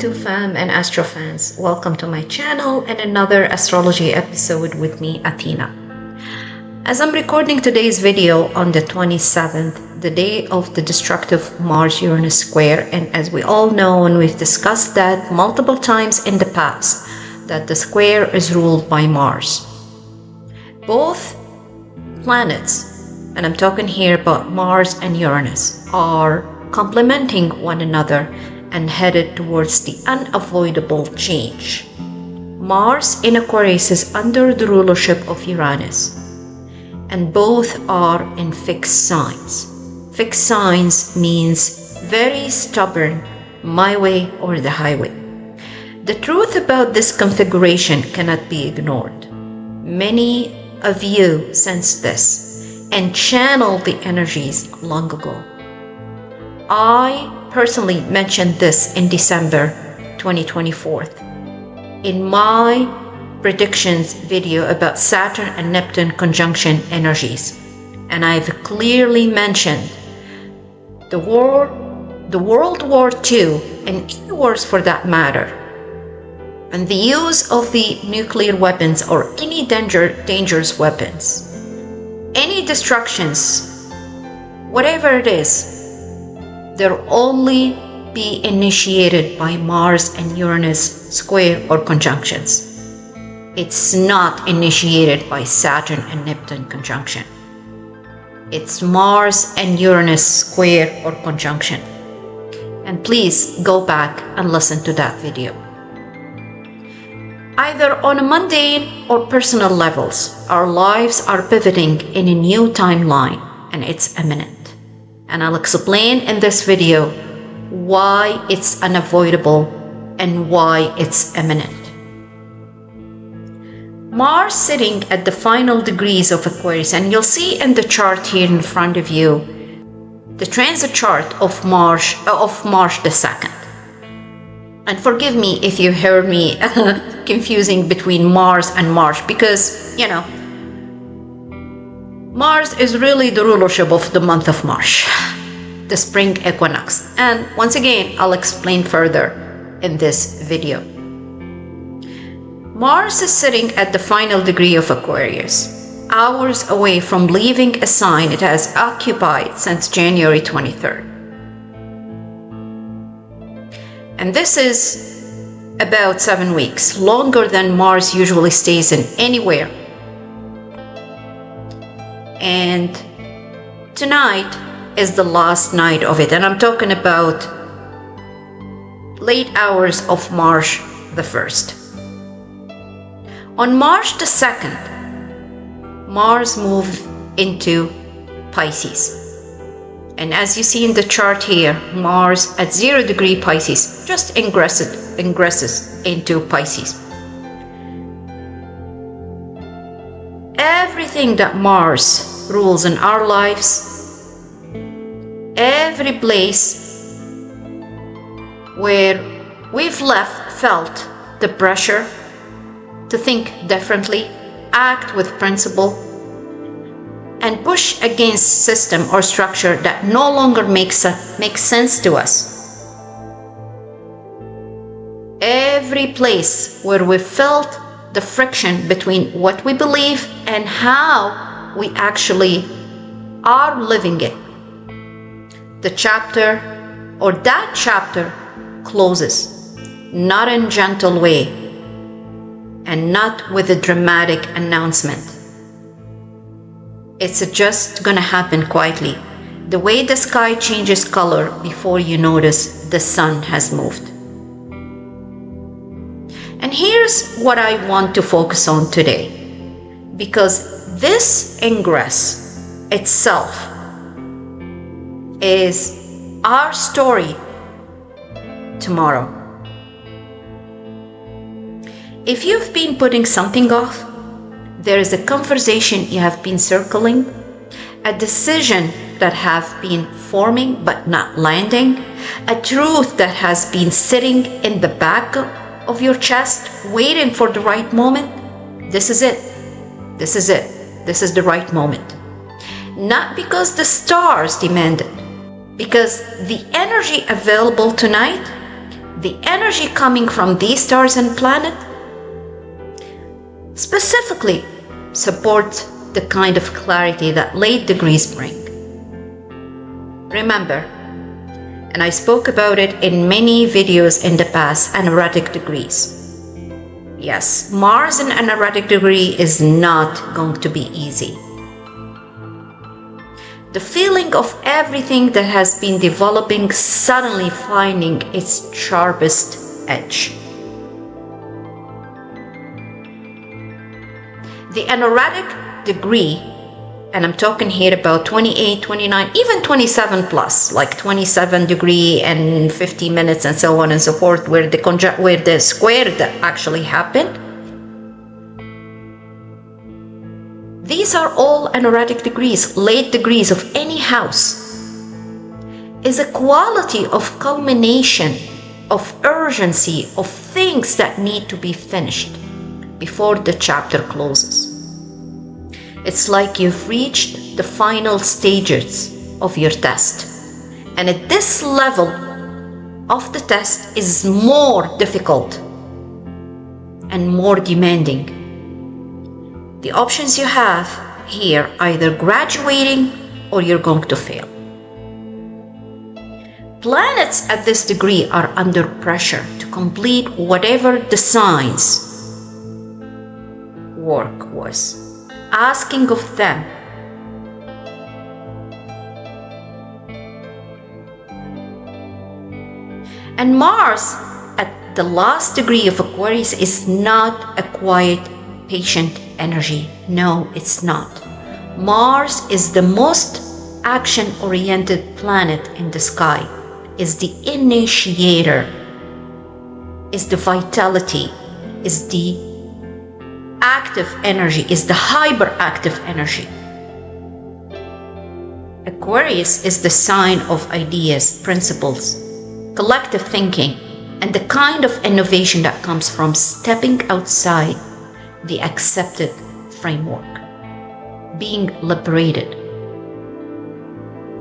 YouTube fam and Astro fans, welcome to my channel and another astrology episode with me, Athena. As I'm recording today's video on the 27th, the day of the destructive Mars-Uranus square, and as we all know and we've discussed that multiple times in the past, that the square is ruled by Mars. Both planets, and I'm talking here about Mars and Uranus, are complementing one another and headed towards the unavoidable change. Mars in Aquarius is under the rulership of Uranus, and both are in fixed signs. Fixed signs means very stubborn, my way or the highway. The truth about this configuration cannot be ignored. Many of you sensed this and channeled the energies long ago. I personally mentioned this in December 2024 in my predictions video about Saturn and Neptune conjunction energies, and I've clearly mentioned the World War II, and any wars for that matter, and the use of the nuclear weapons or any dangerous weapons, any destructions, whatever it is, they'll only be initiated by Mars and Uranus square or conjunctions. It's not initiated by Saturn and Neptune conjunction. It's Mars and Uranus square or conjunction. And please go back and listen to that video. Either on a mundane or personal levels, our lives are pivoting in a new timeline, and it's imminent. And I'll explain in this video why it's unavoidable and why it's imminent. Mars sitting at the final degrees of Aquarius, and you'll see in the chart here in front of you the transit chart of Mars the 2nd. And forgive me if you heard me confusing between Mars and March, because, you know, Mars is really the rulership of the month of March, the spring equinox. And once again, I'll explain further in this video. Mars is sitting at the final degree of Aquarius, hours away from leaving a sign it has occupied since January 23rd. And this is about 7 weeks, longer than Mars usually stays in anywhere. And tonight is the last night of it, and I'm talking about late hours of March the 1st. On March the 2nd, Mars moved into Pisces. And as you see in the chart here, Mars at 0 degree Pisces just ingresses into Pisces. Everything that Mars rules in our lives, every place where we've felt the pressure to think differently, act with principle, and push against system or structure that no longer makes sense to us. Every place where we felt the friction between what we believe and how we actually are living it, the chapter or that chapter closes, not in a gentle way and not with a dramatic announcement. It's just gonna happen quietly, the way the sky changes color before you notice the sun has moved. And here's what I want to focus on today, because this ingress itself is our story tomorrow. If you've been putting something off, there is a conversation you have been circling, a decision that have been forming but not landing, a truth that has been sitting in the back of your chest waiting for the right moment. This is it. This is it. This is the right moment. Not because the stars demand it, because the energy available tonight the energy coming from these stars and planet specifically support the kind of clarity that late degrees bring. Remember, and I spoke about it in many videos in the past, anaretic degrees. Yes, Mars in an anaretic degree is not going to be easy. The feeling of everything that has been developing suddenly finding its sharpest edge. The anaretic degree, and I'm talking here about 28, 29, even 27 plus, like 27 degree and 50 minutes and so on and so forth, where the square that actually happened. These are all anaretic degrees, late degrees of any house, is a quality of culmination, of urgency, of things that need to be finished before the chapter closes. It's like you've reached the final stages of your test. And at this level of the test is more difficult and more demanding. The options you have here, either graduating or you're going to fail. Planets at this degree are under pressure to complete whatever the signs work was asking of them. And Mars at the last degree of Aquarius is not a quiet, patient energy. No, it's not. Mars is the most action-oriented planet in the sky, is the initiator, is the vitality, is the active energy, is the hyperactive energy. Aquarius is the sign of ideas, principles, collective thinking, and the kind of innovation that comes from stepping outside the accepted framework, being liberated.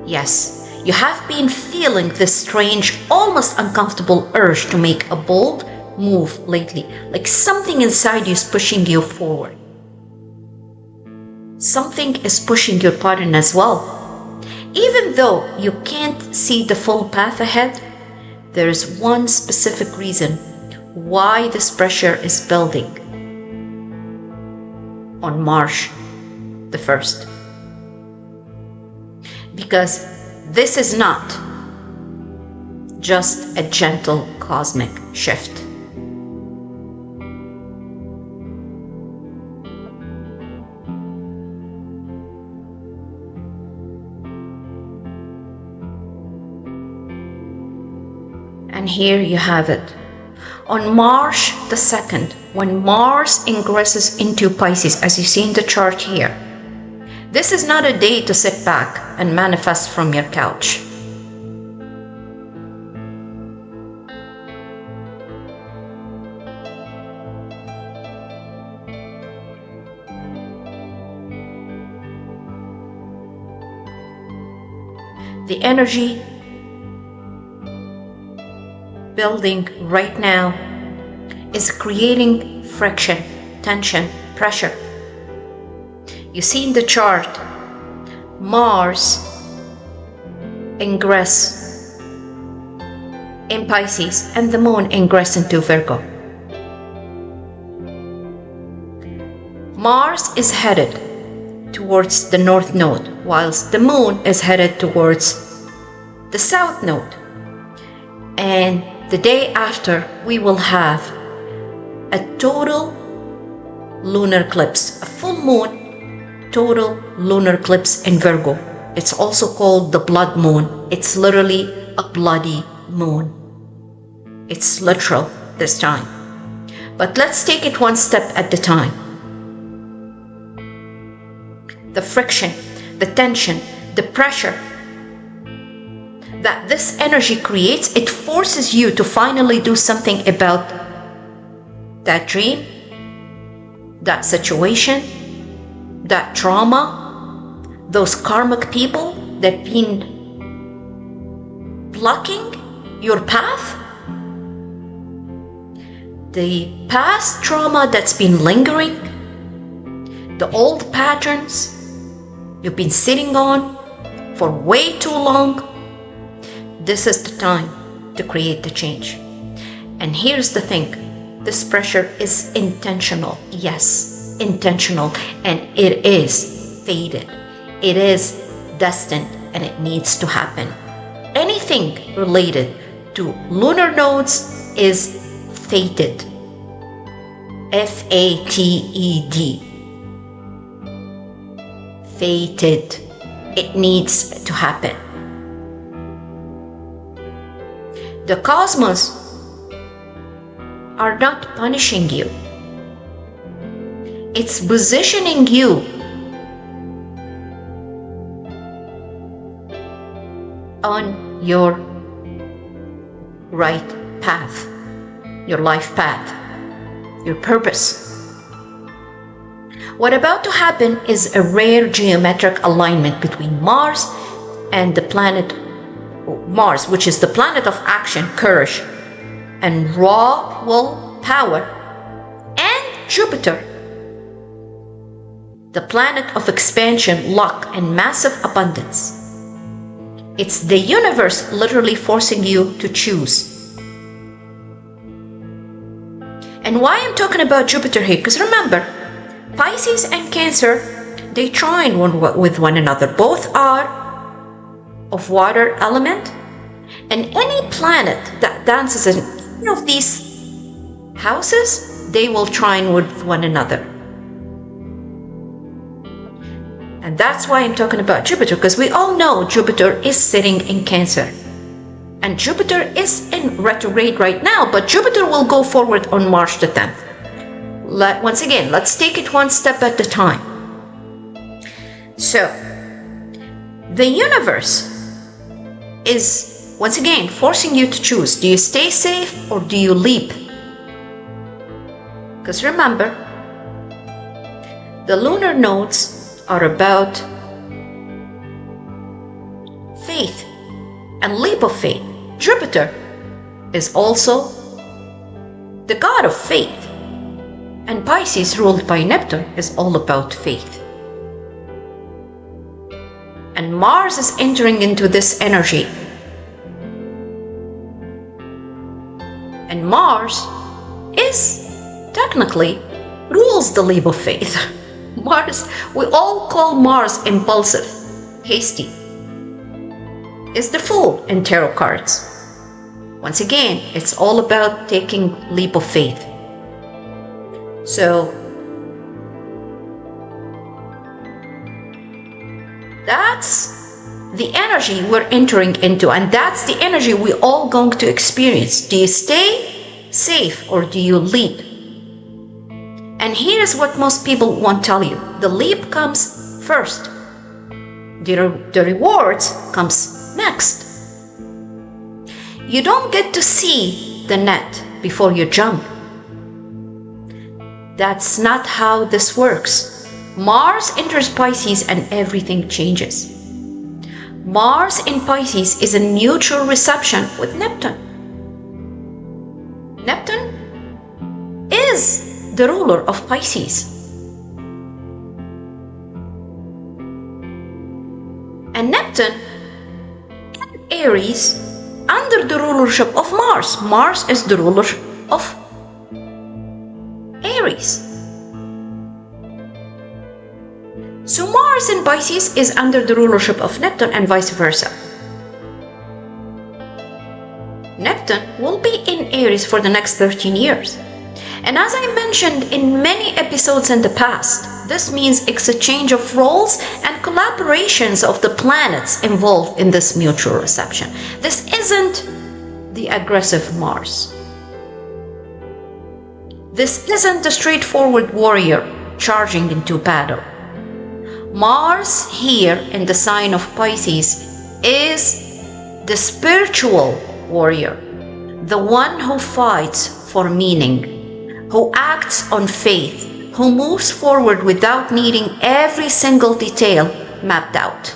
Yes, you have been feeling this strange, almost uncomfortable urge to make a bold move lately, like something inside you is pushing you forward. Something is pushing your partner as well. Even though you can't see the full path ahead, there is one specific reason why this pressure is building on March the 1st. Because this is not just a gentle cosmic shift. And here you have it. On March the 2nd, when Mars ingresses into Pisces, as you see in the chart here, this is not a day to sit back and manifest from your couch. The energy building right now is creating friction, tension, pressure. You see in the chart, Mars ingress in Pisces and the moon ingress into Virgo. Mars is headed towards the north node, whilst the moon is headed towards the south node. And the day after, we will have a total lunar eclipse, a full moon, total lunar eclipse in Virgo. It's also called the blood moon. It's literally a bloody moon. It's literal this time. But let's take it one step at a time. The friction, the tension, the pressure that this energy creates, it forces you to finally do something about that dream, that situation, that trauma, those karmic people that been blocking your path. the past trauma that's been lingering, the old patterns you've been sitting on for way too long, this is the time to create the change. And here's the thing, this pressure is intentional. Yes, intentional, and it is fated. It is destined, and it needs to happen. Anything related to lunar nodes is fated. F-A-T-E-D. Fated. It needs to happen. The cosmos are not punishing you. It's positioning you on your right path, your life path, your purpose. What about to happen is a rare geometric alignment between Mars and the planet Mars, which is the planet of action, courage, and raw will power, and Jupiter, the planet of expansion, luck, and massive abundance. It's the universe literally forcing you to choose. And why I'm talking about Jupiter here, because remember, Pisces and Cancer, they trine with one another. Both are of water element, and any planet that dances in one of these houses, they will trine with one another. And that's why I'm talking about Jupiter, because we all know Jupiter is sitting in Cancer. And Jupiter is in retrograde right now, but Jupiter will go forward on March the 10th. Once again, let's take it one step at a time. So, the universe is, once again, forcing you to choose. Do you stay safe or do you leap? Because remember, the lunar nodes are about faith and leap of faith. Jupiter is also the god of faith, and Pisces, ruled by Neptune, is all about faith. And Mars is entering into this energy, and Mars is technically rules the leap of faith. Mars, we all call Mars impulsive, hasty, is the Fool in tarot cards. Once again, it's all about taking leap of faith. So that's the energy we're entering into, and that's the energy we're all going to experience. Do you stay safe or do you leap? And here's what most people won't tell you. The leap comes first. The rewards comes next. You don't get to see the net before you jump. That's not how this works. Mars enters Pisces and everything changes. Mars in Pisces is a mutual reception with Neptune. Neptune is the ruler of Pisces. And Neptune in Aries under the rulership of Mars. Mars is the ruler of Aries. So Mars in Pisces is under the rulership of Neptune and vice versa. Neptune will be in Aries for the next 13 years. And as I mentioned in many episodes in the past, this means it's a change of roles and collaborations of the planets involved in this mutual reception. This isn't the aggressive Mars. This isn't the straightforward warrior charging into battle. Mars here in the sign of Pisces is the spiritual warrior, the one who fights for meaning, who acts on faith, who moves forward without needing every single detail mapped out.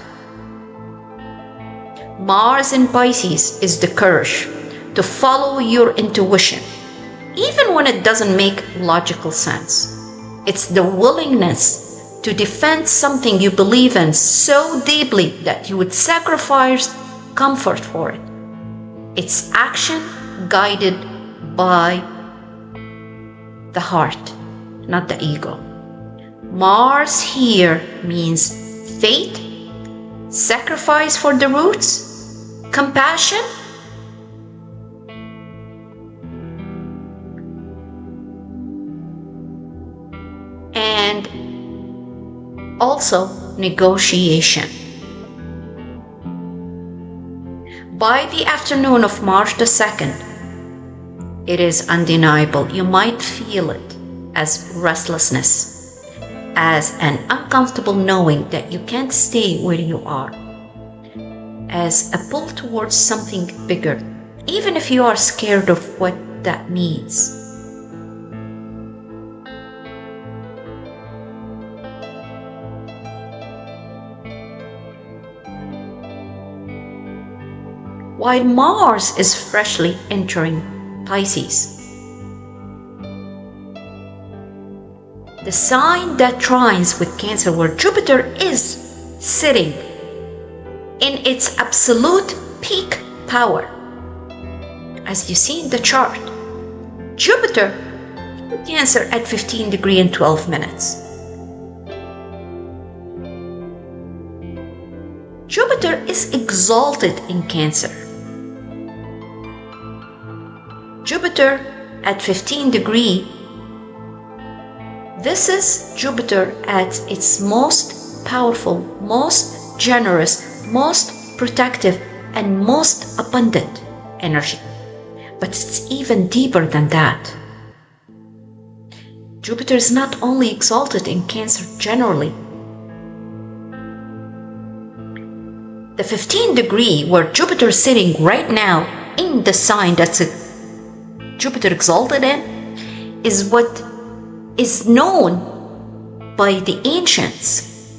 Mars in Pisces is the courage to follow your intuition, even when it doesn't make logical sense. It's the willingness to defend something you believe in so deeply that you would sacrifice comfort for it. It's action guided by the heart, not the ego. Mars here means faith, sacrifice for the roots, compassion, and also negotiation. By the afternoon of March the 2nd, it is undeniable. You might feel it as restlessness, as an uncomfortable knowing that you can't stay where you are, as a pull towards something bigger, even if you are scared of what that means. While Mars is freshly entering Pisces, the sign that trines with Cancer, where Jupiter is sitting in its absolute peak power. As you see in the chart, Jupiter in Cancer at 15 degrees and 12 minutes. Jupiter is exalted in Cancer. Jupiter at 15 degrees, this is Jupiter at its most powerful, most generous, most protective, and most abundant energy. But it's even deeper than that. Jupiter is not only exalted in Cancer generally. The 15 degree where Jupiter is sitting right now in the sign that's Jupiter exalted in is what is known by the ancients,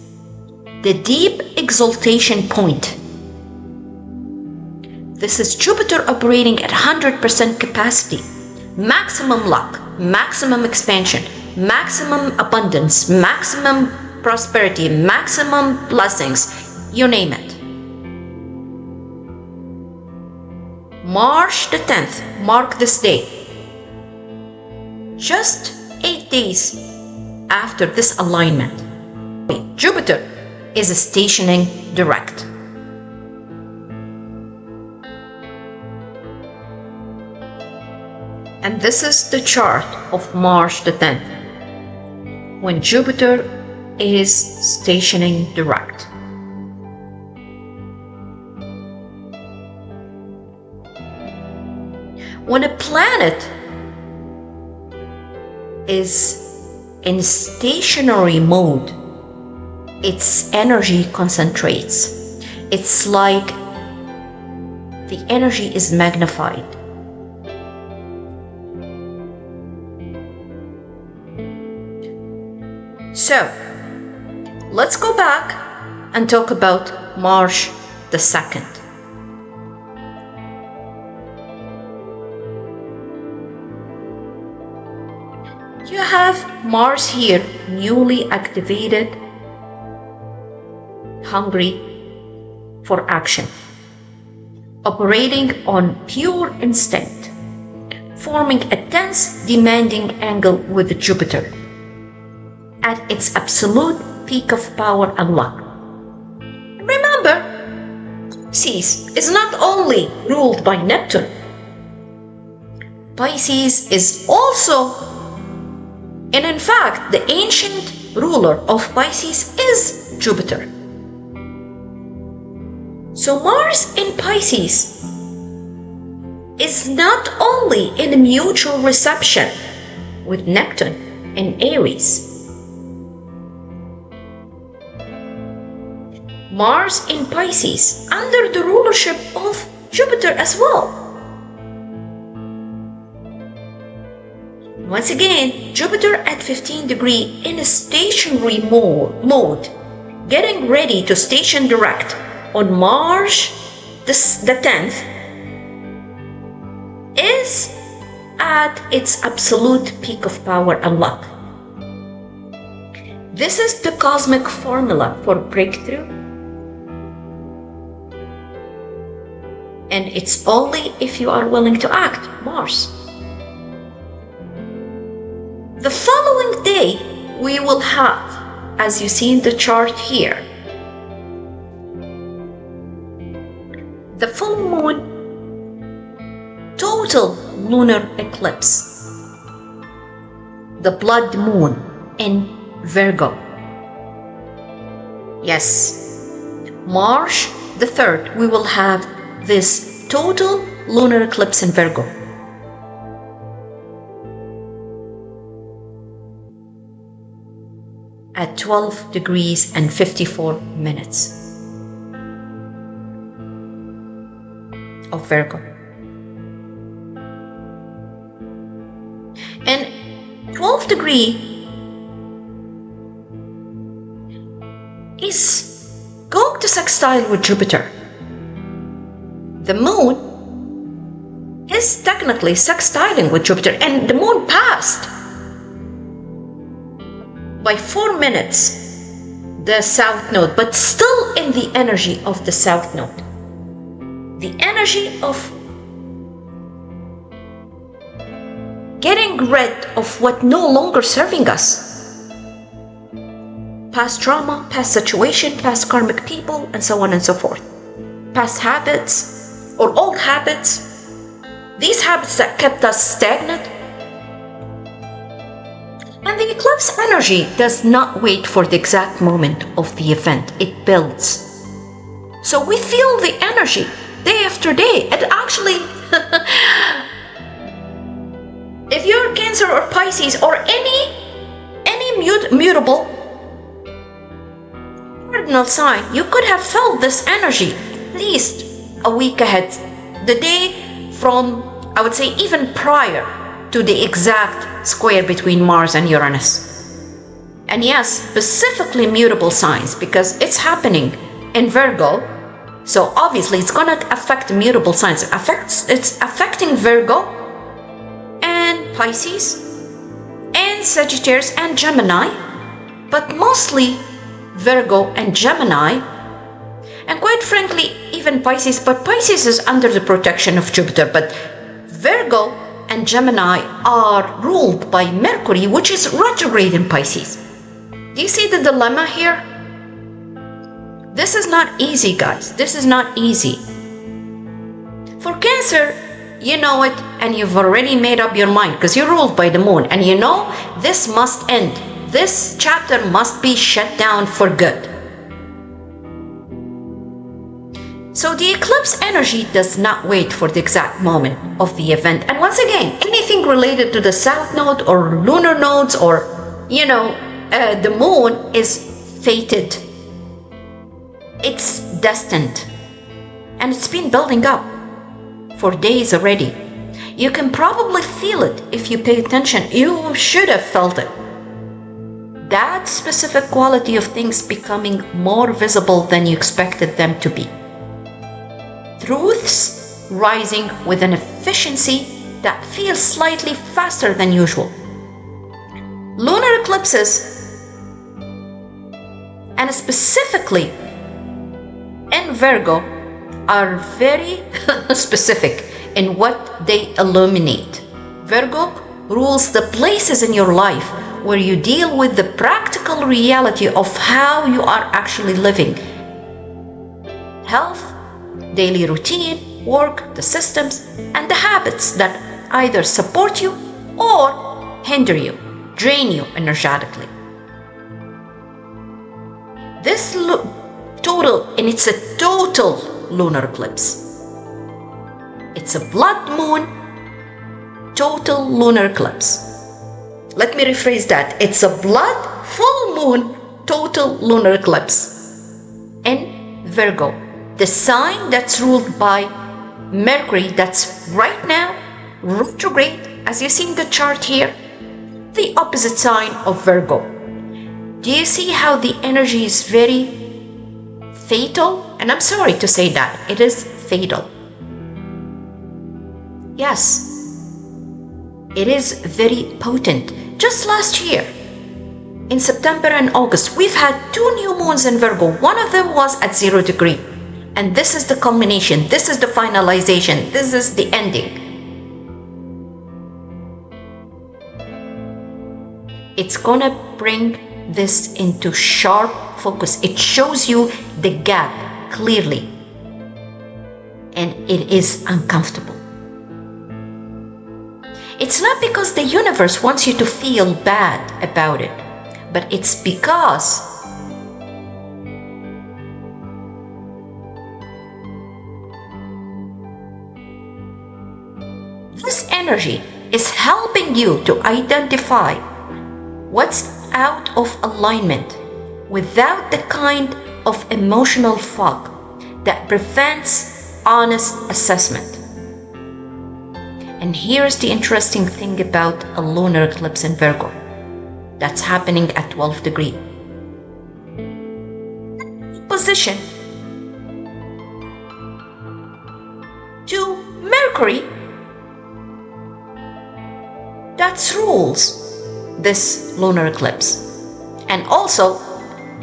the deep exaltation point. This is Jupiter operating at 100% capacity, maximum luck, maximum expansion, maximum abundance, maximum prosperity, maximum blessings, you name it. March the 10th, mark this day. Just 8 days after this alignment, Jupiter is stationing direct. And this is the chart of March the 10th, when Jupiter is stationing direct. When a planet is in stationary mode, its energy concentrates. It's like the energy is magnified. So, let's go back and talk about March the 2nd. You have Mars here, newly activated, hungry for action, operating on pure instinct, forming a tense, demanding angle with Jupiter at its absolute peak of power and luck. Remember, Pisces is not only ruled by Neptune, Pisces is also, and in fact, the ancient ruler of Pisces is Jupiter. So Mars in Pisces is not only in mutual reception with Neptune in Aries. Mars in Pisces under the rulership of Jupiter as well. Once again, Jupiter at 15 degrees in a stationary mode, getting ready to station direct on March the 10th, is at its absolute peak of power and luck. This is the cosmic formula for breakthrough. And it's only if you are willing to act, Mars. The following day, we will have, as you see in the chart here, the full moon total lunar eclipse, the blood moon in Virgo. Yes, March the 3rd, we will have this total lunar eclipse in Virgo. At 12 degrees and 54 minutes of Virgo. And 12 degree is going to sextile with Jupiter. The moon is technically sextiling with Jupiter, and the moon passed by 4 minutes the south node, but still in the energy of the south node. The energy of getting rid of what no longer serving us. Past trauma, past situation, past karmic people, and so on and so forth. Past habits or old habits. These habits that kept us stagnant. And the eclipse energy does not wait for the exact moment of the event. It builds. So we feel the energy day after day. And actually, if you're Cancer or Pisces or any mutable cardinal sign, you could have felt this energy at least a week ahead. The day from, I would say, even prior to the exact square between Mars and Uranus. And yes, specifically mutable signs, because it's happening in Virgo. So obviously it's going to affect mutable signs. It's affecting Virgo and Pisces and Sagittarius and Gemini, but mostly Virgo and Gemini, and quite frankly even Pisces, but Pisces is under the protection of Jupiter. But Virgo and Gemini are ruled by Mercury, which is retrograde in Pisces. Do you see the dilemma here? This is not easy, guys. This is not easy. For Cancer, you know it, and you've already made up your mind because you're ruled by the moon, and you know this must end. This chapter must be shut down for good. So the eclipse energy does not wait for the exact moment of the event. And once again, anything related to the south node or lunar nodes or, the moon is fated. It's destined. And it's been building up for days already. You can probably feel it if you pay attention. You should have felt it. That specific quality of things becoming more visible than you expected them to be. Truths rising with an efficiency that feels slightly faster than usual. Lunar eclipses, and specifically in Virgo, are very specific in what they illuminate. Virgo rules the places in your life where you deal with the practical reality of how you are actually living. Health, daily routine, work, the systems, and the habits that either support you or hinder you, drain you energetically. This and it's a total lunar eclipse. It's a blood moon, total lunar eclipse. Let me rephrase that. It's a blood full moon, total lunar eclipse in Virgo, the sign that's ruled by Mercury, that's right now retrograde, as you see in the chart here, the opposite sign of Virgo. Do you see how the energy is very fatal? And I'm sorry to say that, it is fatal. Yes. It is very potent. Just last year, in September and August, we've had 2 new moons in Virgo. One of them was at 0 degree. And this is the culmination. This is the finalization. This is the ending. It's gonna bring this into sharp focus. It shows you the gap clearly. And it is uncomfortable. It's not because the universe wants you to feel bad about it, but it's because this energy is helping you to identify what's out of alignment without the kind of emotional fog that prevents honest assessment. And here's the interesting thing about a lunar eclipse in Virgo that's happening at 12 degrees. Position to Mercury that rules this lunar eclipse. And also,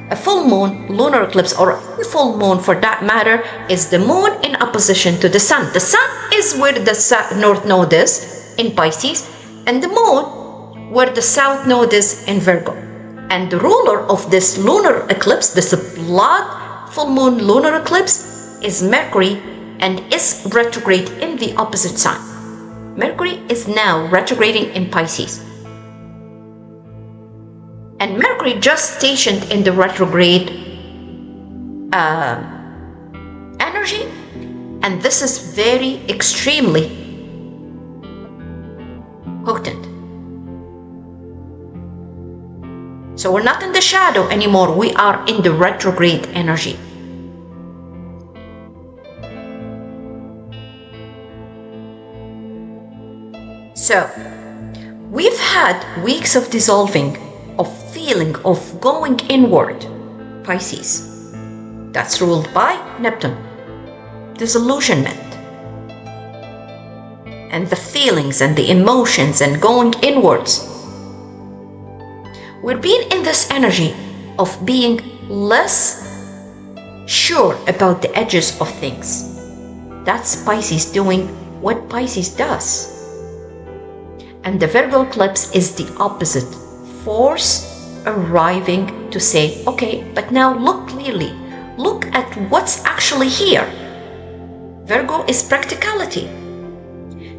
a full moon, lunar eclipse, or a full moon for that matter, is the moon in opposition to the sun. The sun is where the north node is in Pisces, and the moon where the south node is in Virgo. And the ruler of this lunar eclipse, this blood full moon lunar eclipse, is Mercury and is retrograde in the opposite sign. Mercury is now retrograding in Pisces. And Mercury just stationed in the retrograde energy, and this is very extremely potent. So we're not in the shadow anymore, we are in the retrograde energy. So we've had weeks of dissolving, of feeling, of going inward, Pisces. That's ruled by Neptune. Disillusionment. And the feelings and the emotions and going inwards. We're being in this energy of being less sure about the edges of things. That's Pisces doing what Pisces does. And the Virgo eclipse is the opposite. Force arriving to say, okay, but now look clearly. Look at what's actually here. Virgo is practicality.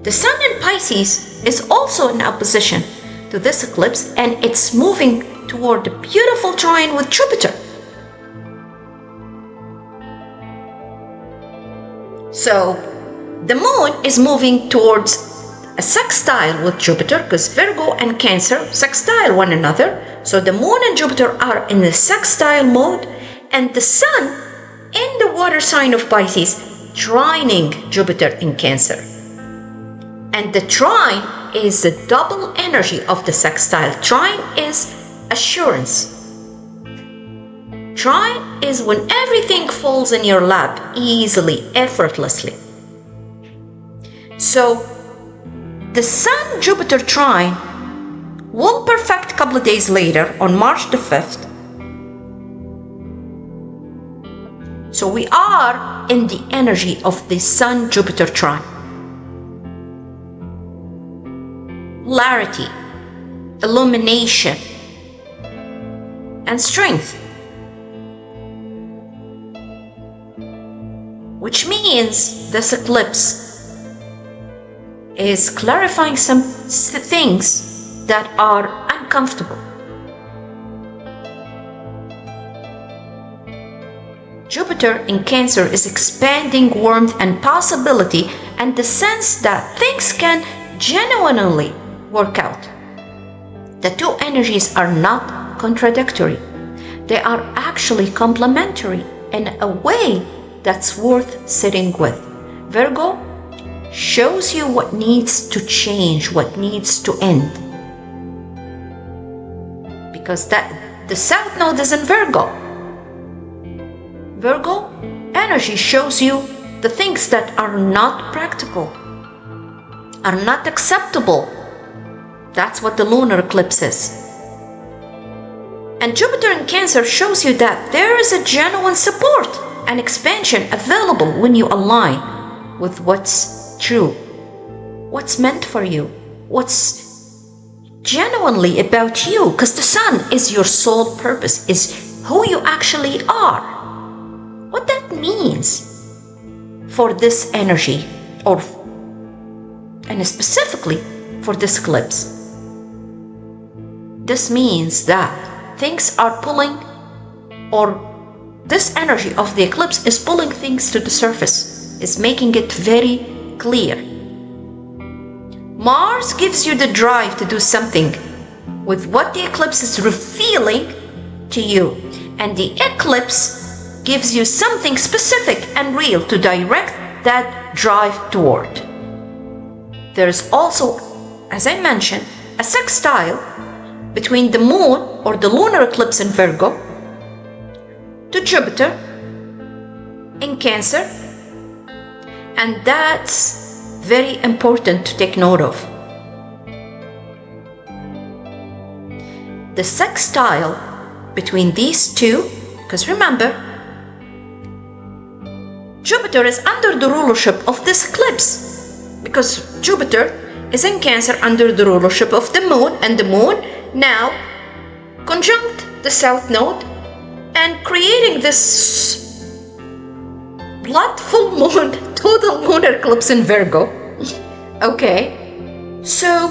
The sun in Pisces is also in opposition to this eclipse, and it's moving toward the beautiful trine with Jupiter. So the moon is moving towards a sextile with Jupiter, because Virgo and Cancer sextile one another. So the moon and Jupiter are in the sextile mode, and the sun in the water sign of Pisces trining Jupiter in Cancer. And the trine is the double energy of the sextile. Trine is assurance. Trine is when everything falls in your lap easily, effortlessly. So the Sun-Jupiter trine will perfect a couple of days later on March the 5th. So we are in the energy of the Sun-Jupiter trine. Clarity, illumination, and strength. Which means this eclipse is clarifying some things that are uncomfortable. Jupiter in Cancer is expanding warmth and possibility, and the sense that things can genuinely work out. The two energies are not contradictory. They are actually complementary in a way that's worth sitting with. Virgo shows you what needs to change, what needs to end. Because the South Node is in Virgo. Virgo energy shows you the things that are not practical, are not acceptable That's what the lunar eclipse is. And Jupiter in Cancer shows you that there is a genuine support and expansion available when you align with what's true, what's meant for you, what's genuinely about you, because the sun is your sole purpose, is who you actually are. What that means for this energy, and specifically for this eclipse. This means that things are pulling, or this energy of the eclipse is pulling things to the surface, is making it very clear. Mars gives you the drive to do something with what the eclipse is revealing to you, and the eclipse gives you something specific and real to direct that drive toward. There is also, as I mentioned, a sextile between the moon or the lunar eclipse in Virgo to Jupiter in Cancer, and that's very important to take note of. The sextile between these two, because remember, Jupiter is under the rulership of this eclipse, because Jupiter is in Cancer under the rulership of the moon, and the moon now conjunct the south node and creating this blood full moon total lunar eclipse in Virgo. Okay, so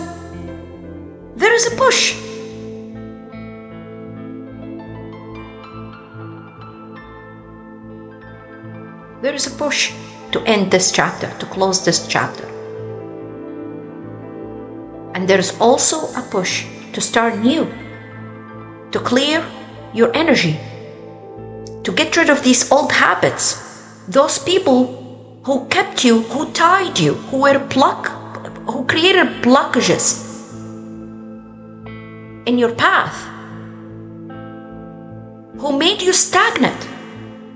there is a push. There is a push to end this chapter, to close this chapter. And there's also a push to start new, to clear your energy, to get rid of these old habits, those people who kept you, who tied you, who created blockages in your path, who made you stagnant.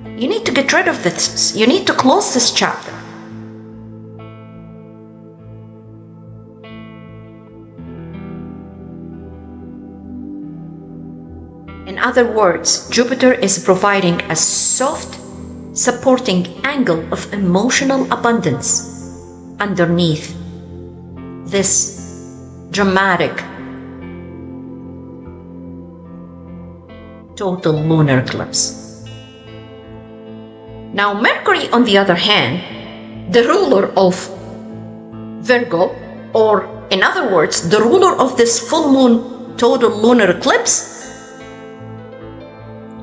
You need to get rid of this. You need to close this chapter. In other words, Jupiter is providing a soft, supporting angle of emotional abundance underneath this dramatic total lunar eclipse. Now, Mercury, on the other hand, the ruler of Virgo, or in other words, the ruler of this full moon total lunar eclipse,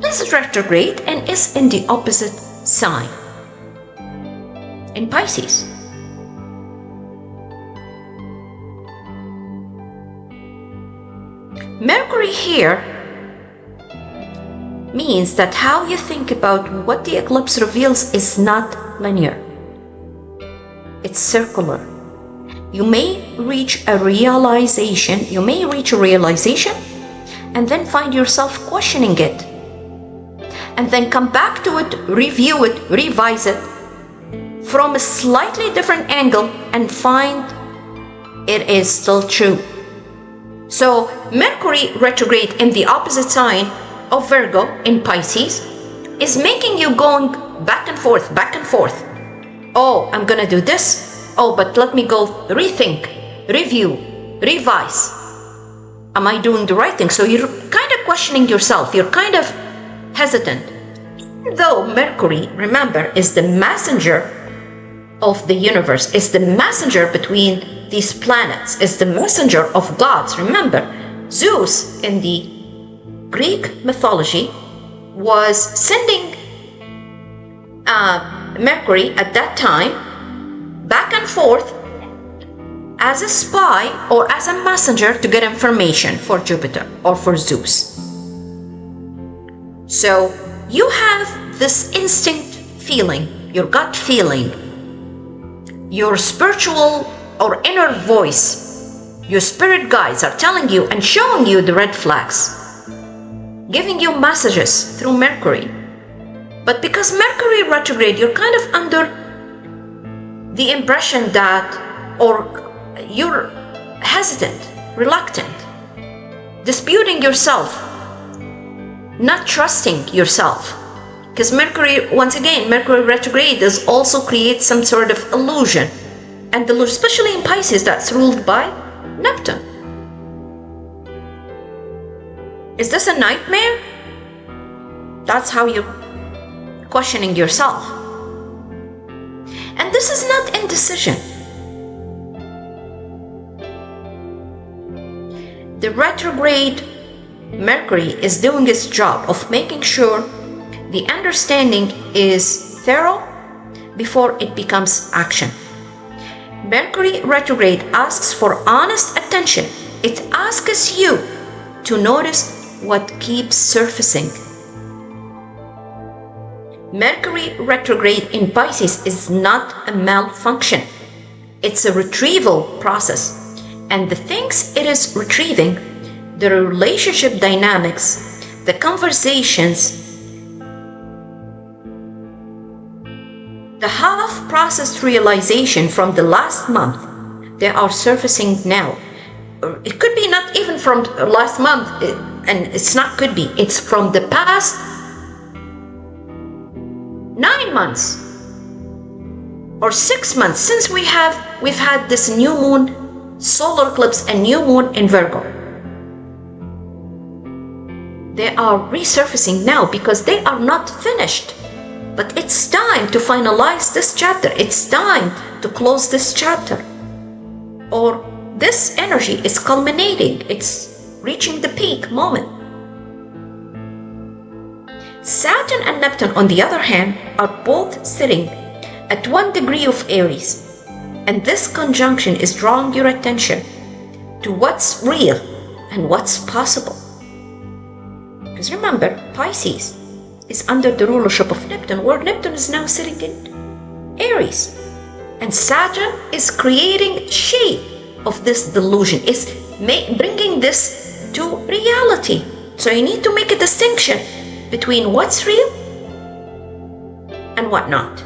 is retrograde and is in the opposite sign, in Pisces. Mercury here means that how you think about what the eclipse reveals is not linear. It's circular. You may reach a realization, and then find yourself questioning it, and then come back to it, review it, revise it from a slightly different angle, and find it is still true. So Mercury retrograde in the opposite sign of Virgo in Pisces is making you going back and forth. Oh, I'm gonna do this. Oh, but let me go rethink, review, revise. Am I doing the right thing? So you're kind of questioning yourself. You're kind of hesitant. Even though Mercury, remember, is the messenger of the universe, is the messenger between these planets, is the messenger of gods. Remember, Zeus in the Greek mythology was sending Mercury at that time back and forth as a spy or as a messenger to get information for Jupiter or for Zeus. So you have this instinct feeling, your gut feeling, your spiritual or inner voice, your spirit guides are telling you and showing you the red flags, giving you messages through Mercury. But because Mercury retrograde, you're kind of under the impression that, or you're hesitant reluctant, disputing yourself, not trusting yourself. Because Mercury, once again, Mercury retrograde does also create some sort of illusion. And delusion, especially in Pisces, that's ruled by Neptune. Is this a nightmare? That's how you're questioning yourself. And this is not indecision. The retrograde Mercury is doing its job of making sure the understanding is thorough before it becomes action. Mercury retrograde asks for honest attention. It asks you to notice what keeps surfacing. Mercury retrograde in Pisces is not a malfunction. It's a retrieval process. And the things it is retrieving, the relationship dynamics, the conversations, the half-processed realization from the last month, they are surfacing now. It could be not even from last month, and it's not could be, it's from the past 9 months or 6 months since we've had this new moon, solar eclipse, and new moon in Virgo. They are resurfacing now because they are not finished. But it's time to finalize this chapter. It's time to close this chapter. Or this energy is culminating. It's reaching the peak moment. Saturn and Neptune, on the other hand, are both sitting at 1 degree of Aries. And this conjunction is drawing your attention to what's real and what's possible. Because remember, Pisces is under the rulership of Neptune, where Neptune is now sitting in Aries. And Saturn is creating shape of this delusion, is bringing this to reality. So you need to make a distinction between what's real and what not.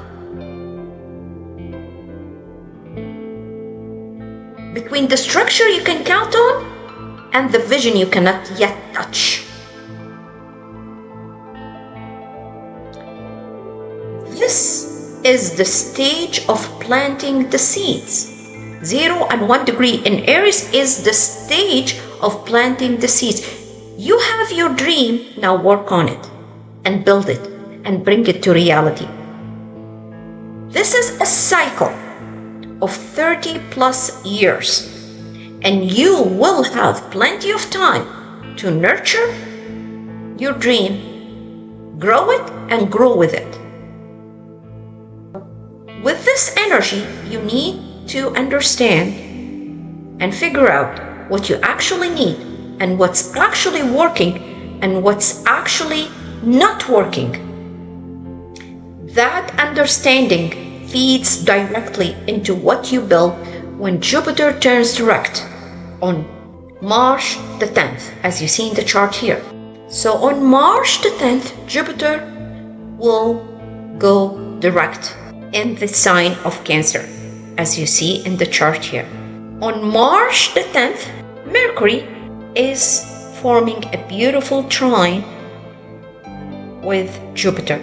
Between the structure you can count on and the vision you cannot yet touch. This is the stage of planting the seeds. 0 and 1 degree in Aries is the stage of planting the seeds. You have your dream, now work on it and build it and bring it to reality. This is a cycle of 30 plus years, and you will have plenty of time to nurture your dream, grow it, and grow with it. With this energy, you need to understand and figure out what you actually need and what's actually working and what's actually not working. That understanding feeds directly into what you build when Jupiter turns direct on March the 10th, as you see in the chart here. So on March the 10th, Jupiter will go direct in the sign of Cancer, as you see in the chart here. On March the 10th, Mercury is forming a beautiful trine with Jupiter.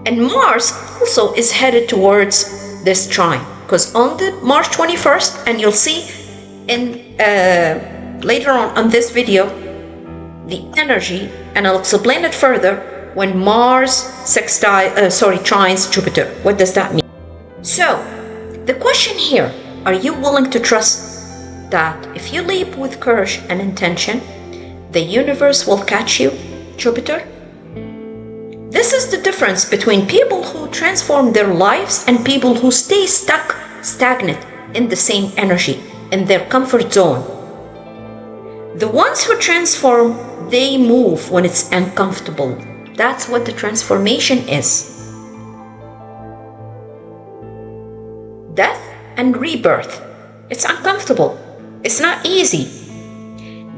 And Mars also is headed towards this trine, because on the March 21st, and you'll see in later on this video, the energy, and I'll explain it further, when Mars trines Jupiter. What does that mean? So, the question here, are you willing to trust that if you leap with courage and intention, the universe will catch you, Jupiter? This is the difference between people who transform their lives and people who stay stagnant in the same energy, in their comfort zone. The ones who transform, they move when it's uncomfortable. That's what the transformation is. Death and rebirth. It's uncomfortable. It's not easy.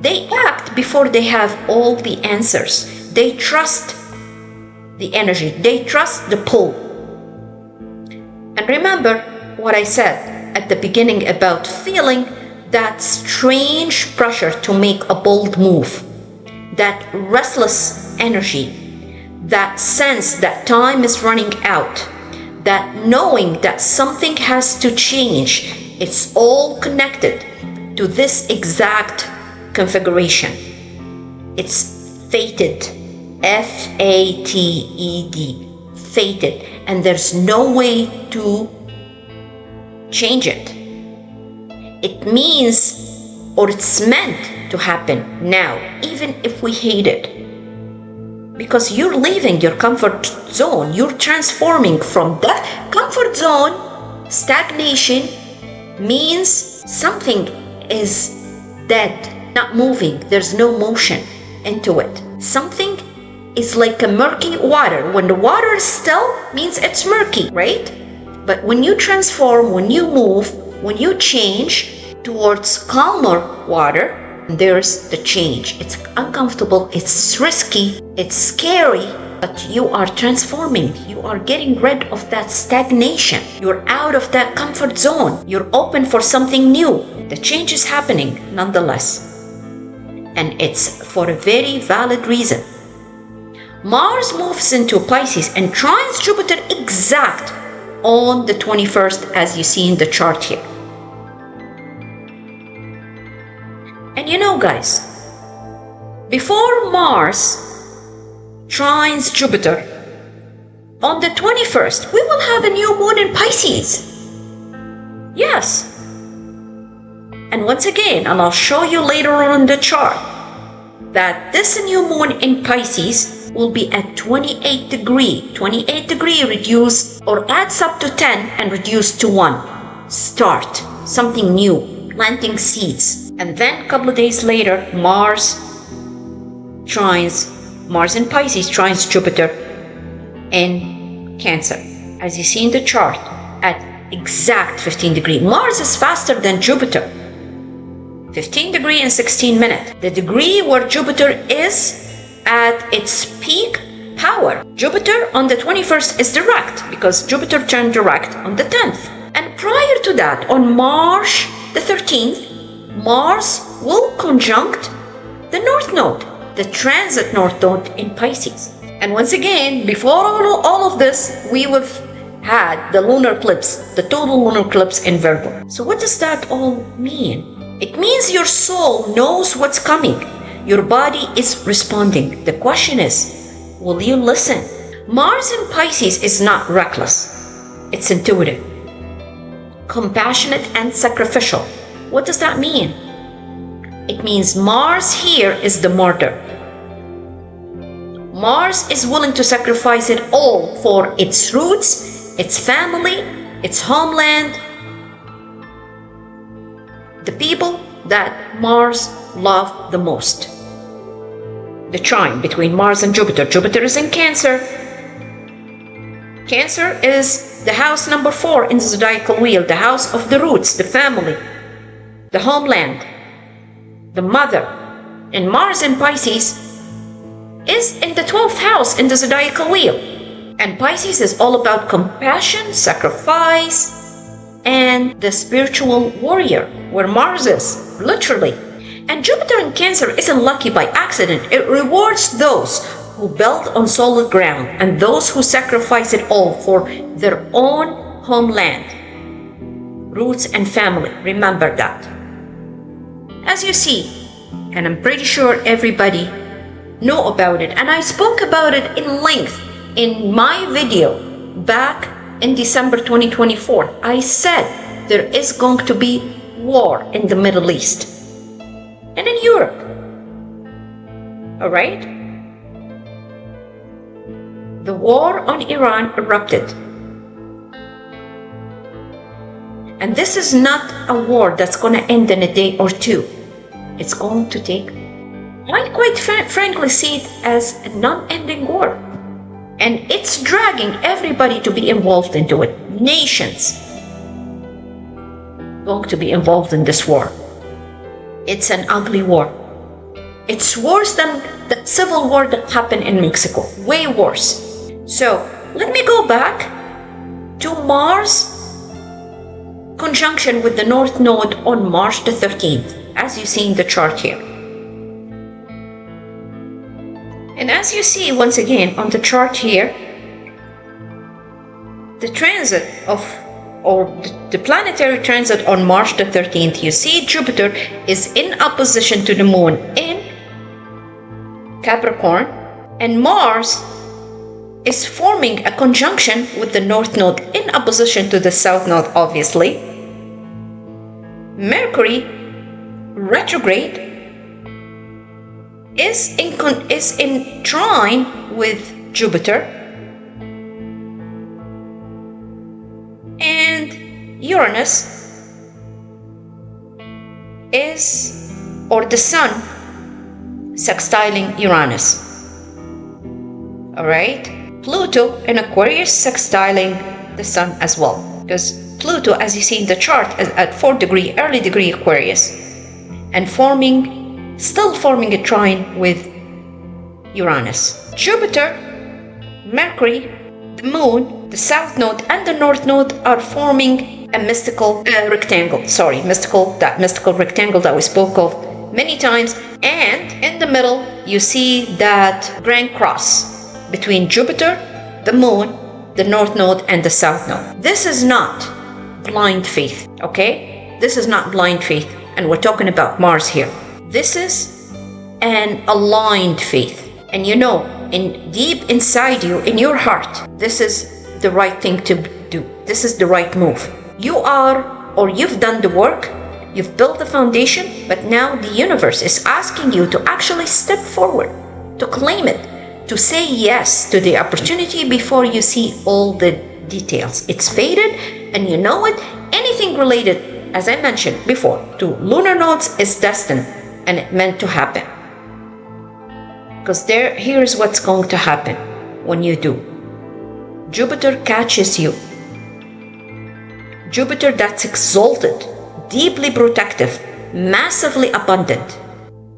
They act before they have all the answers. They trust the energy. They trust the pull. And remember what I said at the beginning about feeling that strange pressure to make a bold move, that restless energy, that sense that time is running out, that knowing that something has to change. It's all connected to this exact configuration. It's fated, F-A-T-E-D, fated, and there's no way to change it. It means, or it's meant to happen now, even if we hate it. Because you're leaving your comfort zone. You're transforming from that comfort zone. Stagnation means something is dead, not moving. There's no motion into it. Something is like a murky water. When the water is still, means it's murky, right? But when you transform, when you move, when you change towards calmer water, there's the change. It's uncomfortable, it's risky, it's scary, but you are transforming. You are getting rid of that stagnation. You're out of that comfort zone. You're open for something new. The change is happening nonetheless. And it's for a very valid reason. Mars moves into Pisces and trines Jupiter exact on the 21st, as you see in the chart here. And you know, guys, before Mars trines Jupiter, on the 21st, we will have a new moon in Pisces. Yes. And once again, and I'll show you later on in the chart, that this new moon in Pisces will be at 28 degree. 28 degree reduced or adds up to 10 and reduced to 1. Start something new. Planting seeds. And then a couple of days later, Mars in Pisces trines Jupiter in Cancer, as you see in the chart, at exact 15 degrees. Mars is faster than Jupiter. 15 degrees in 16 minutes. The degree where Jupiter is at its peak power. Jupiter on the 21st is direct, because Jupiter turned direct on the 10th. And prior to that, on March the 13th, Mars will conjunct the North Node, the transit North Node in Pisces. And once again, before all of this, we would have had the lunar eclipse, the total lunar eclipse in Virgo. So what does that all mean? It means your soul knows what's coming. Your body is responding. The question is, will you listen? Mars in Pisces is not reckless. It's intuitive, compassionate, and sacrificial. What does that mean? It means Mars here is the martyr. Mars is willing to sacrifice it all for its roots, its family, its homeland, the people that Mars loved the most. The trine between Mars and Jupiter. Jupiter is in Cancer. Cancer is the house number 4 in the zodiacal wheel, the house of the roots, the family, the homeland, the mother. And Mars in Pisces is in the 12th house in the zodiacal wheel. And Pisces is all about compassion, sacrifice, and the spiritual warrior, where Mars is, literally. And Jupiter in Cancer isn't lucky by accident. It rewards those who build on solid ground and those who sacrifice it all for their own homeland, roots, and family. Remember that. As you see, and I'm pretty sure everybody know about it, and I spoke about it in length in my video back in December 2024. I said there is going to be war in the Middle East and in Europe. All right? The war on Iran erupted. And this is not a war that's going to end in a day or two. It's going to take, I quite frankly see it as a non-ending war. And it's dragging everybody to be involved into it. Nations going to be involved in this war. It's an ugly war. It's worse than the civil war that happened in Mexico. Way worse. So let me go back to Mars conjunction with the North Node on March the 13th, as you see in the chart here. And as you see once again on the chart here, the transit the planetary transit on March the 13th, you see Jupiter is in opposition to the Moon in Capricorn, and Mars is forming a conjunction with the North Node in opposition to the South Node, obviously. Mercury retrograde is in trine with Jupiter, and Uranus the Sun sextiling Uranus. Alright? Pluto in Aquarius sextiling the Sun as well, because Pluto, as you see in the chart, is at 4th degree, early degree Aquarius, and still forming a trine with Uranus. Jupiter, Mercury, the Moon, the South Node, and the North Node are forming a mystical rectangle. That mystical rectangle that we spoke of many times. And in the middle, you see that grand cross between Jupiter, the Moon, the North Node, and the South Node. This is not blind faith, okay? This is not blind faith, and we're talking about Mars here. This is an aligned faith. And you know, deep inside you, in your heart, this is the right thing to do. This is the right move. You've done the work, you've built the foundation, but now the universe is asking you to actually step forward, to claim it, to say yes to the opportunity before you see all the details. It's fated, and you know it. Anything related, as I mentioned before, to lunar nodes is destined, and it meant to happen. Because here's what's going to happen when you do. Jupiter catches you. Jupiter that's exalted, deeply protective, massively abundant,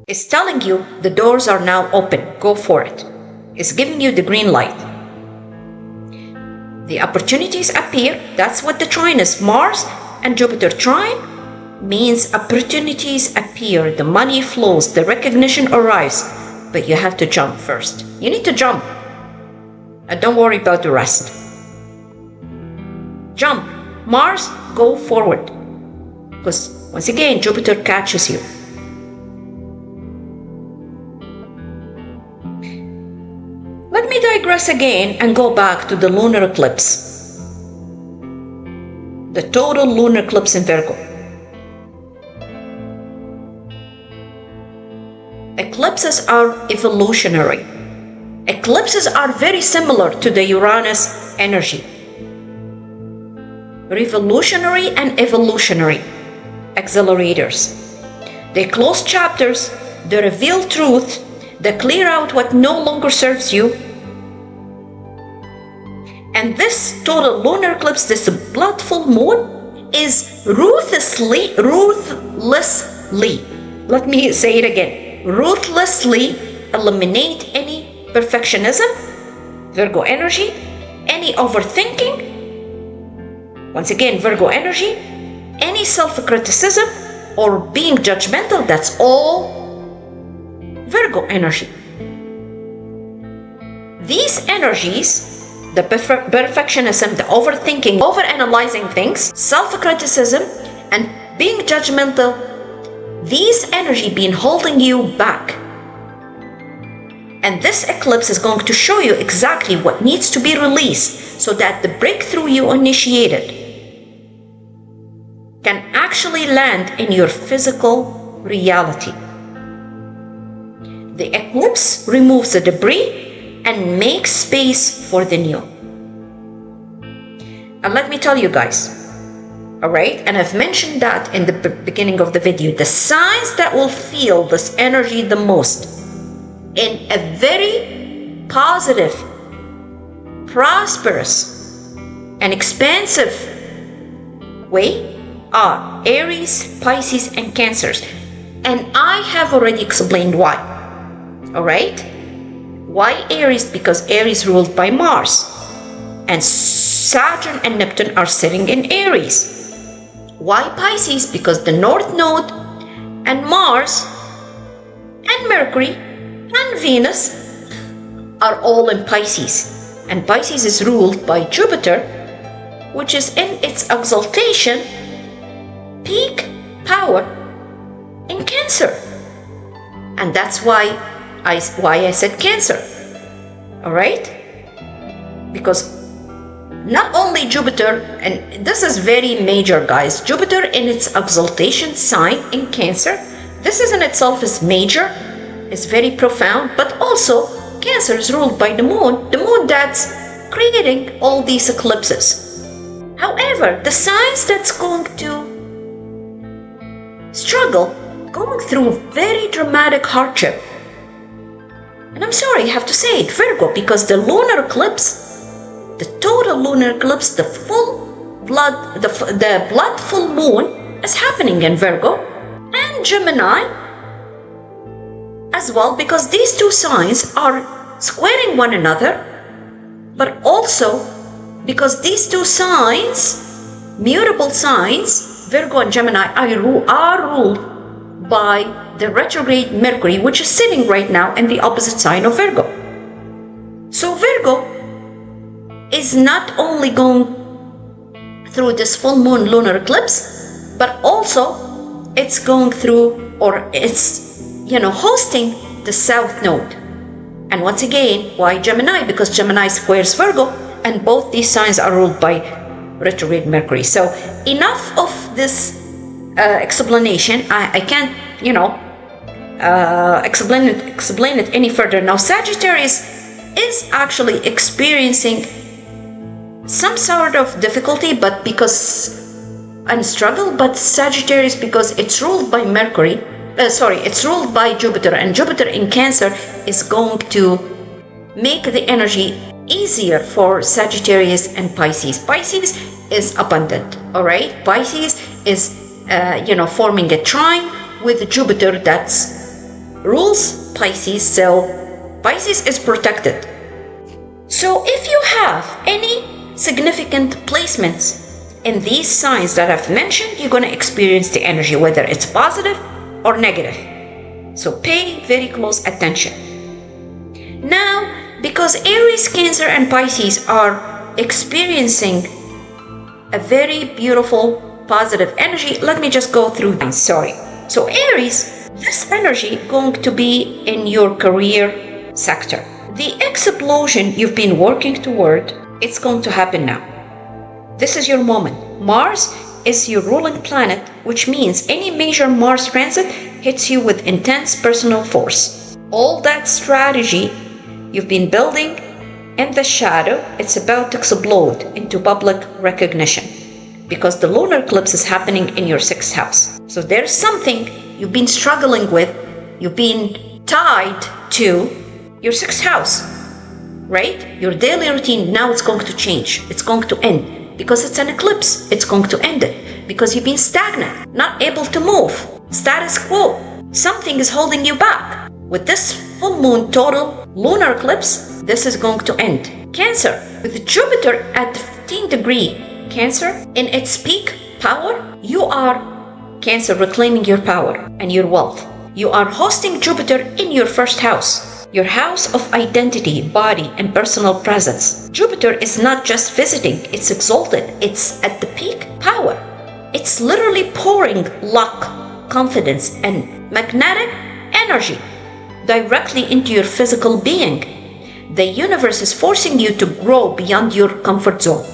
is telling you the doors are now open, go for it. It's giving you the green light. The opportunities appear. That's what the trine is. Mars and Jupiter trine means opportunities appear, the money flows, the recognition arrives, but you have to jump first. You need to jump, and don't worry about the rest. Jump. Mars, go forward, because once again Jupiter catches you. Let me digress again and go back to the lunar eclipse, the total lunar eclipse in Virgo. Eclipses are evolutionary. Eclipses are very similar to the Uranus energy. Revolutionary and evolutionary accelerators. They close chapters, they reveal truth, they clear out what no longer serves you. And this total lunar eclipse, this blood full moon, is ruthlessly, let me say it again, ruthlessly eliminate any perfectionism, Virgo energy, any overthinking, once again Virgo energy, any self-criticism or being judgmental. That's all Virgo energy. These energies, the perfectionism, the overthinking, overanalyzing things, self-criticism, and being judgmental, these energy been holding you back. And this eclipse is going to show you exactly what needs to be released so that the breakthrough you initiated can actually land in your physical reality. The eclipse removes the debris and makes space for the new. And let me tell you guys, all right, and I've mentioned that in the beginning of the video, the signs that will feel this energy the most in a very positive, prosperous, and expansive way are Aries, Pisces, and Cancers. And I have already explained why. All right? Why Aries? Because Aries ruled by Mars, and Saturn and Neptune are sitting in Aries. Why Pisces? Because the North Node and Mars and Mercury and Venus are all in Pisces. And Pisces is ruled by Jupiter, which is in its exaltation, peak power in Cancer. And that's why I said Cancer. All right? Because not only Jupiter, and this is very major, guys, Jupiter in its exaltation sign in Cancer, this is in itself is major, is very profound, but also Cancer is ruled by the moon that's creating all these eclipses. However, the signs that's going to struggle, going through very dramatic hardship, and I'm sorry, I have to say it, Virgo, because the lunar eclipse, the total lunar eclipse, the blood full moon is happening in Virgo and Gemini as well, because these two signs are squaring one another, but also because these two signs, mutable signs, Virgo and Gemini, are ruled by the retrograde Mercury, which is sitting right now in the opposite sign of Virgo. So Virgo is not only going through this full moon lunar eclipse, but also it's going through, or it's, hosting the South Node. And once again, why Gemini? Because Gemini squares Virgo, and both these signs are ruled by retrograde Mercury. So enough of this explanation. I can't, explain it any further. Now, Sagittarius is actually experiencing some sort of difficulty, but struggle, but Sagittarius, because it's ruled by it's ruled by Jupiter, and Jupiter in Cancer is going to make the energy easier for Sagittarius and Pisces. Pisces is abundant, all right? Pisces is, forming a trine with Jupiter that rules Pisces, so Pisces is protected. So if you have any significant placements in these signs that I've mentioned, you're going to experience the energy, whether it's positive or negative. So pay very close attention. Now, because Aries, Cancer, and Pisces are experiencing a very beautiful positive energy, let me just go through these. So Aries, this energy going to be in your career sector. The explosion you've been working toward, it's going to happen now. This is your moment. Mars is your ruling planet, which means any major Mars transit hits you with intense personal force. All that strategy you've been building in the shadow, it's about to explode into public recognition, because the lunar eclipse is happening in your 6th house. So there's something you've been struggling with, you've been tied to your 6th house, right? Your daily routine, now it's going to change. It's going to end. Because it's an eclipse, it's going to end it. Because you've been stagnant, not able to move, status quo. Something is holding you back. With this full moon total lunar eclipse, this is going to end. Cancer, with Jupiter at the 15th degree Cancer, in its peak power, you are, Cancer, reclaiming your power and your wealth. You are hosting Jupiter in your 1st house. Your house of identity, body, and personal presence. Jupiter is not just visiting, it's exalted. It's at the peak power. It's literally pouring luck, confidence, and magnetic energy directly into your physical being. The universe is forcing you to grow beyond your comfort zone.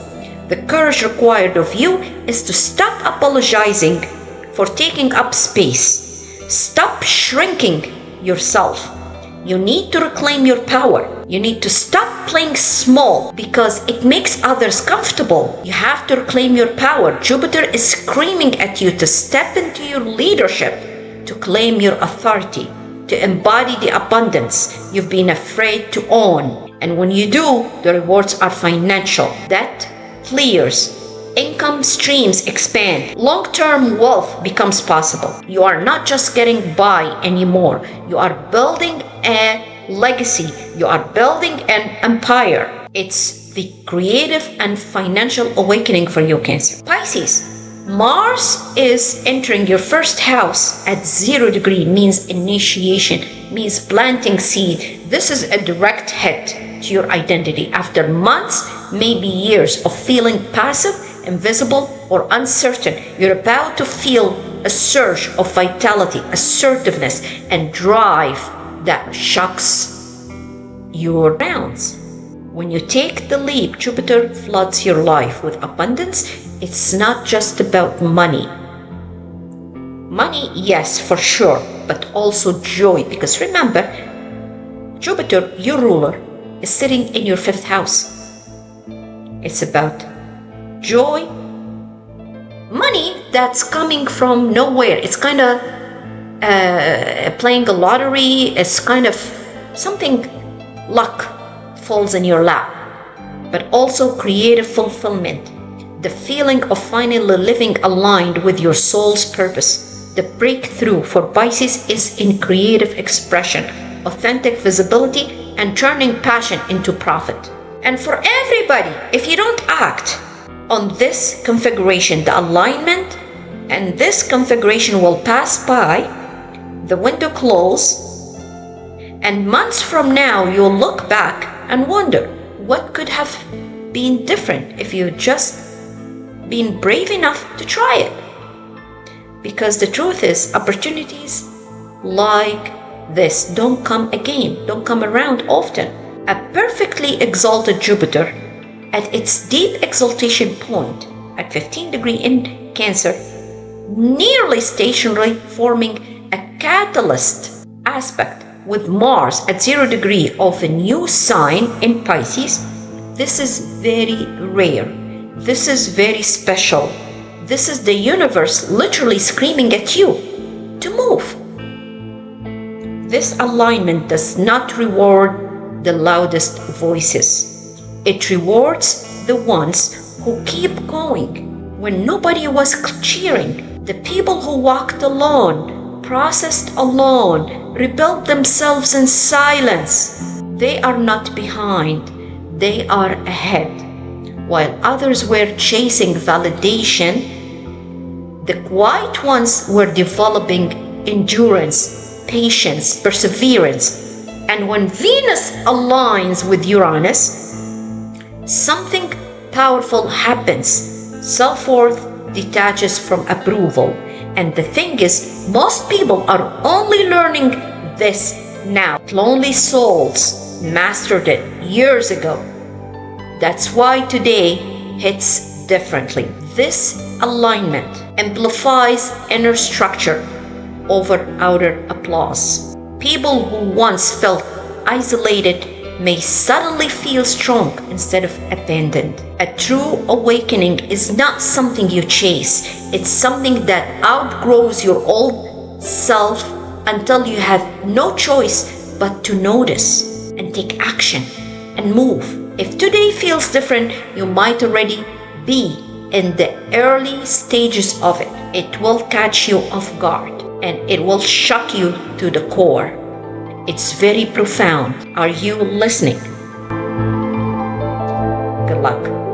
The courage required of you is to stop apologizing for taking up space. Stop shrinking yourself. You need to reclaim your power. You need to stop playing small because it makes others comfortable. You have to reclaim your power. Jupiter is screaming at you to step into your leadership, to claim your authority, to embody the abundance you've been afraid to own. And when you do, the rewards are financial. Debt clears. Income streams expand. Long-term wealth becomes possible. You are not just getting by anymore. You are building a legacy. You are building an empire. It's the creative and financial awakening for you, Cancer. Pisces, Mars is entering your first house at 0 degree, means initiation, means planting seed. This is a direct hit to your identity after months, maybe years of feeling passive, invisible, or uncertain. You're about to feel a surge of vitality, assertiveness, and drive that shocks your bounds. When you take the leap, Jupiter floods your life with abundance. It's not just about money. Money, yes, for sure, but also joy. Because remember, Jupiter, your ruler, is sitting in your 5th house. It's about joy. Money that's coming from nowhere. It's kind of playing a lottery. It's kind of something, luck falls in your lap. But also creative fulfillment. The feeling of finally living aligned with your soul's purpose. The breakthrough for Pisces is in creative expression, authentic visibility, and turning passion into profit. And for everybody, if you don't act on this configuration, the alignment, and this configuration will pass by, the window close, and months from now you'll look back and wonder what could have been different if you just been brave enough to try it. Because the truth is, opportunities like this don't come again, don't come around often. A perfectly exalted Jupiter at its deep exaltation point at 15 degree in Cancer, nearly stationary, forming a catalyst aspect with Mars at 0 degree of a new sign in Pisces. This is very rare. This is very special. This is the universe literally screaming at you to move. This alignment does not reward the loudest voices. It rewards the ones who keep going when nobody was cheering. The people who walked alone, processed alone, rebuilt themselves in silence. They are not behind. They are ahead. While others were chasing validation, the quiet ones were developing endurance, patience, perseverance. And when Venus aligns with Uranus, something powerful happens. Self-worth detaches from approval. And the thing is, most people are only learning this now. Lonely souls mastered it years ago. That's why today hits differently. This alignment amplifies inner structure over outer applause. People who once felt isolated may suddenly feel strong instead of abandoned. A true awakening is not something you chase. It's something that outgrows your old self until you have no choice but to notice and take action and move. If today feels different, you might already be in the early stages of it. It will catch you off guard and it will shock you to the core. It's very profound. Are you listening? Good luck.